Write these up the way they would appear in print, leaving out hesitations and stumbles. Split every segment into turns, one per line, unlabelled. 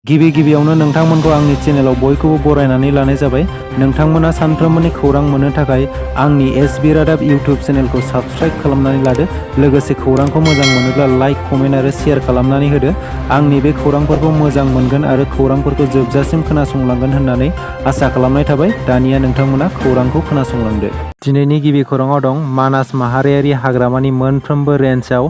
गिबियावनो नोंथांमोनखौ आंनि चेनेलाव बयखौबो बरायनानै लानाय जाबाय। नोंथांमोना सानफ्रोमबोनि खौरां मोननो थाखाय आंनि एसबि रादाब इउटिउब चेनेलखौ साबस्क्राइब खालामनानै लादो। लोगोसे खौरांखौ मोजां मोनोब्ला लाइक, कमेन्ट आरो शेयार खालामनानै होदो। आंनि बे खौरांफोरखौ मोजां मोनगोन आरो खौरांफोरखौ जोबजासिम खोनासंलांगोन होननानै आसा खालामनाय थाबाय। दानिया नोंथांमोना खौरांखौ खोनासंलांदो। दिनैनि गिबि खौराङाव दं मानास माहारियारि हाग्रामानि मोनफ्रोमबो रेन्जआव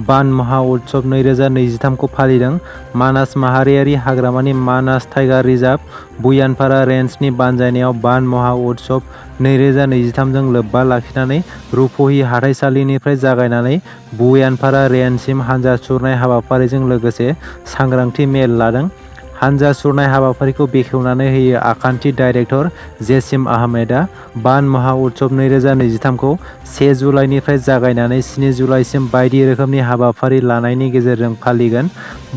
बान महा उत्सव 2023 खौ फालिदों। मानास माहारियारि हाग्रामानि मानास टाइगार रिजार्भ, बुयानपारा रेन्जनि बानजायनायाव बान महा उत्सव 2023 जों लोब्बा लाखिनानै रुपहि हाथाइसालिनिफ्राय जागायनानै बुयानपारा रेन्जसिम हानजा सुरनाय हाबाफारिजों लोगोसे सांग्रांथि मेल लादों। हानजा सुरनाय हाबाफारिखौ बेखेवनानै होयो आखान्थि डाइरेक्टर जेसिम आहमेदआ। बान महा उत्सव 2023 खौ 1 जुलाइनिफ्राय जागायनानै 7 जुलाइसिम बायदि रोखोमनि हाबाफारि लानायनि गेजेरजों फालिगोन।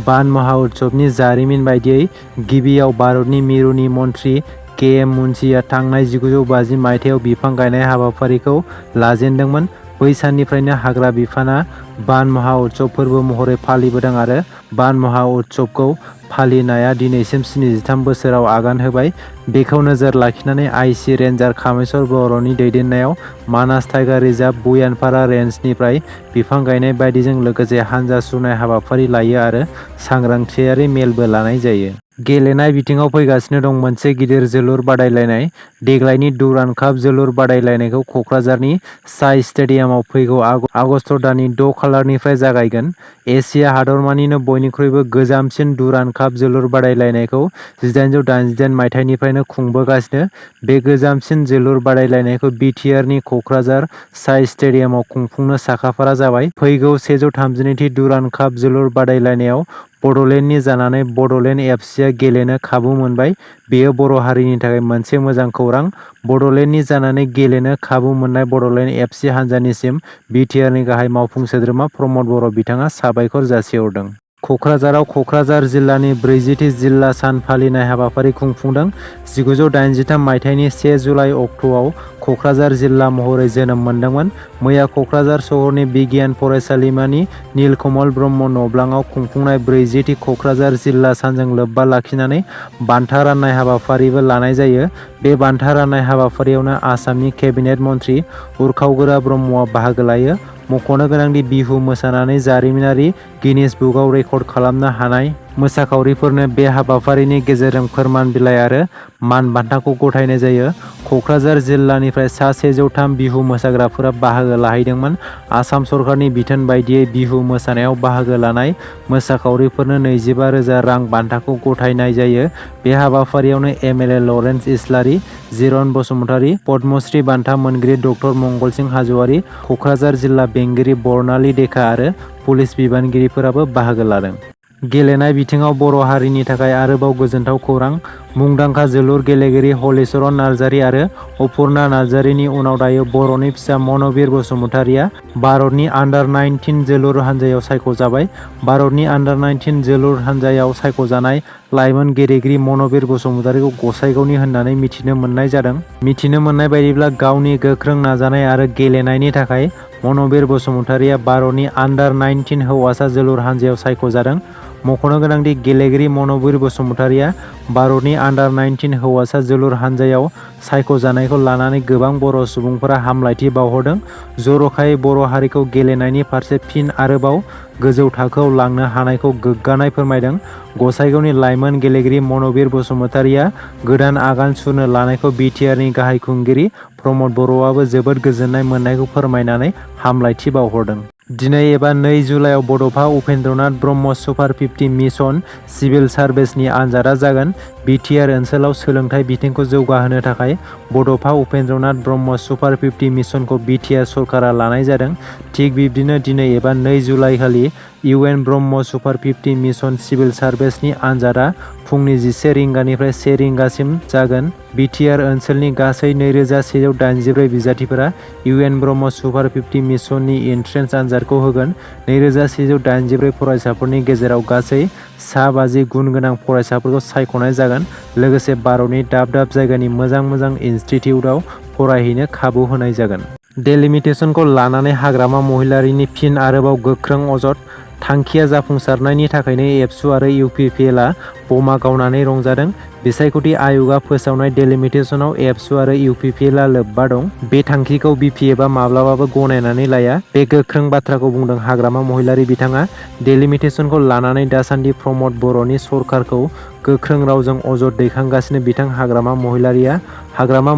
बान महा उत्सवनि जारिमिन बायदियै गिबियाव भारतनि मिरुनि मन्थ्रि के.एम. मुन्शीआ थांनाय 1950 मायथाइयाव बिफां गायनाय हाबाफारिखौ लाजेनदोंमोन। बै साननिफ्रायनो हाग्रा बिफानआ बान महा उत्सव फोरबो महरै फालिबोदों आरो बान महा उत्सवखौ फालिनाया दिनैसिम 73 बोसोराव आगान होबाय। बेखौ नोजोर लाखिनानै आइ.सि. रेन्जार कामेश्वर बर'नि दैदेननायाव मानास टाइगार रिजार्भ, बुयानपारा रेन्जनिफ्राय बिफां गायनाय बायदिजों लोगोसे हानजा सुरनाय हाबाफारि लायो आरो सांग्रांथियारि मेलबो लानाय जायो। गेलेनाय बिथिङाव फैगासिनो दं मोनसे गिदिर जोलुर बादायलायनाय। देग्लायनि डुरान्ड काप जोलुर बादायलायनायखौ क'क्राझारनि साइ स्टेडियामाव फैगौ आगस्ट दाननि 6 खालारनिफ्राय जागायगोन। एसिया हादरमानिनो बयनिख्रुइबो गोजामसिन डुरान्ड काप जोलुर बादायलायनायखौ 1888 मायथाइनिफ्रायनो खुंबोगासिनो। बे गोजामसिन जोलुर बादायलायनायखौ बि.टि.आर.नि क'क्राझार साइ स्टेडियामाव खुंफुंनो साखाफारा जाबाय। फैगौ 132थि डुरान्ड काप जोलुर बादायलायनायाव बड'लेण्डनि जानानै बड'लेण्ड एफ.सि.आ गेलेनो खाबु मोनबाय। बेयो बर' हारिनि थाखाय मोनसे मोजां खौरां। बड'लेण्डनि जानानै गेलेनो खाबु मोननाय बड'लेण्ड एफ.सि. हानजानिसिम बि.टि.आर.नि गाहाय मावफुं सोद्रोमा प्रमद बर' बिथाङा साबायखर जासिहरदों। क'क्राझाराव क'क्राझार जिल्लानि 40थि जिल्ला सान फालिनाय हाबाफारि खुंफुंदों। 1983 मायथाइनि 1 जुलाइ अक्ट'आव क'क्राझार जिल्ला महरै जोनोम मोनदोंमोन। मैया क'क्राझार सहरनि बिगियान फरायसालिमानि नीलकमल ब्रह्म नब्लाङाव खुंफुंनाय 40थि क'क्राझार जिल्ला सानजों लोब्बा लाखिनानै बान्था राननाय हाबाफारिबो लानाय जायो। बे बान्था राननाय हाबाफारियावनो आसामनि केबिनेट मन्थ्रि उरखावगोरा ब्रह्मआ बाहागो लायो। मख'नो गोनांदि बिहु मोसानानै जारिमिनारि गिनिज बुकआव रेकर्ड खालामनो हानाय मोसाखावरिफोरनो बे हाबाफारिनि गेजेरजों फोरमान बिलाइ आरो मान बान्थाखौ गथायनाय जायो। क'क्राझार जिल्लानिफ्राय सा 103 बिहु मोसाग्राफोरा बाहागो लाहैदोंमोन। आसाम सरकारनि बिथोन बायदियै बिहु मोसानायाव बाहागो लानाय मोसाखावरिफोरनो 25,000 रां बान्थाखौ गथायनाय जायो। बे हाबाफारियावनो एम.एल.ए. लरेन्स इस्लारि, जिरन बसुमतारी, पद्मश्री बान्था मोनगिरि ड. मंगलसिं हाज'वारि, क'क्राझार जिल्ला बेंगिरि बर्नाली देखा आरो पुलिस बिबानगिरिफोराबो बाहागो लादों। गेलेनाय बिथिङाव बर' हारिनि थाखाय आरोबाव गोजोनथाव खौरां। मुंदांखा जोलुर गेलेगिरि हलिचरन नार्जारि आरो अपुर्णा नार्जारिनि उनाव दायो बर'नि फिसा मन'बिर बसुमतारिया भारतनि आन्डार-19 जोलुर हानजायाव सायख'जाबाय। भारतनि आन्डार-19 जोलुर हानजायाव सायख'जानाय लाइमोन गेलेगिरि मन'बिर बसुमतारिखौ गसाइगावनि होननानै मिथिनो मोननाय जादों। मिथिनो मोननाय बायदिब्ला गावनि गोख्रों नाजानाय आरो गेलेनायनि थाखाय मन'बिर बसुमतारिया भारतनि आन्डार-19 हौवासा जोलुर हानजायाव सायख'जादों। मख'नो गोनांदि गेलेगिरि मन'बिर बसुमतारिया भारतनि आन्डार-19 हौवासा जोलुर हानजायाव सायख'जानायखौ लानानै गोबां बर' सुबुंफोरा हामलायथि बावहरदों। जर'खायै बर' हारिखौ गेलेनायनि फारसे फिन आरोबाव गोजौ थाखोआव लांनो हानायखौ गोग्गानाय फोरमायदों। गसाइगावनि लाइमोन गेलेगिरि मन'बिर बसुमतारिया गोदान आगान सुरनो लानायखौ बि.टि.आर.नि गाहाय खुंगिरि प्रमद बर'आबो जोबोद गोजोननाय मोननायखौ फोरमायनानै हामलायथि बावहरदों। दिनै एबा 2 जुलाइआव Bodofa Upendranath Brahma super 50 mission civil सार्भिसनि आनजादा जागोन। बि.टि.आर. ओनसोलाव सोलोंथाइ बिथिंखौ जौगाहोनो थाखाय बड'फा उपेन्द्रनाथ ब्रह्म सुपार 50 मिशनखौ बि.टि.आर. सरकारा लानाय जादों। थिग बिब्दिनो दिनै एबा 2 जुलाइ खालि UN. Brahma super 50 mission civil सार्भिसनि आनजादा फुंनि 11 रिंगानिफ्राय 1 रिंगासिम जागोन। बि.टि.आर. ओनसोलनि गासै 2184 बिजाथिफोरा इउ.एन. ब्रह्म सुपार 50 मिशननि एन्ट्रेन्स आनजादखौ होगोन। 2184 फरायसाफोरनि गेजेराव गासै सा 50 गुन गोनां फरायसाफोरखौ सायख'नाय जागोन। लोगोसे भारतनि दाब दाब जायगानि मोजां इनस्टिटिउटआव फरायहैनो खाबु होनाय जागोन। डेलिमिटेसनखौ लानानै हाग्रामा महिलारिनि फिन आरोबाव गोख्रों अजद। थांखिया जाफुंसारनायनि थाखायनो एबसु आरो इउपिपिएलआ बमा गावनानै रंजादों। बिसायख'थि आय'गआ फोसावनाय डेलिमिटेसनाव एबसु आरो इउपिपिएलआ लोब्बा दं। बे थांखिखौ बिपिएफआ माब्लाबाबो गनायनानै लाया। बे गोख्रों बाथ्राखौ बुंदों हाग्रामा महिलारि बिथाङा। डेलिमिटेसनखौ लानानै दासान्दि प्रमद बर'नि सरकारखौ गोख्रों रावजों अजद दैखांगासिनो बिथां हाग्रामा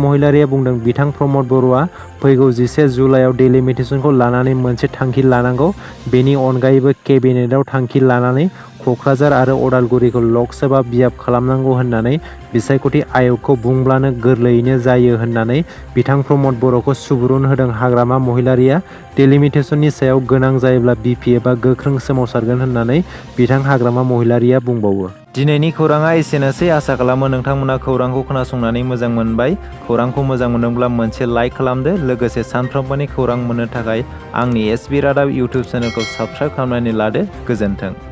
महिलारिया बुंदों बिथां प्रमद बर'आ फैगौ 11 जुलाइआव डेलिमिटेसनखौ लानानै मोनसे थांखि लानांगौ। बेनि अनगायैबो केबिनेटआव थांखि लानानै क'क्राझार आरो अदालगुरिखौ लकसभा बियाब खालामनांगौ होननानै बिसायख'थि आय'गखौ बुंब्लानो गोरलैयैनो जायो होननानै बिथां प्रमद बर'खौ सुबुरुन होदों हाग्रामा महिलारिया। डेलिमिटेसननि सायाव गोनां जायोब्ला बिपिएफआ गोख्रों सोमावसारगोन होननानै बिथां हाग्रामा महिलारिया बुंबावो। दिनैनि खौराङा एसेनोसै। आसा खालामो नोंथांमोना खौरांखौ खोनासंनानै मोजां मोनबाय। खौरांखौ मोजां मोनदोंब्ला मोनसे लाइक खालामदो। लोगोसे सानफ्रोमबोनि खौरां मोननो थाखाय आंनि एसबि रादाब इउटुब चेनेलखौ साबस्क्राइब खालामनानै लादो। गोजोन्थों।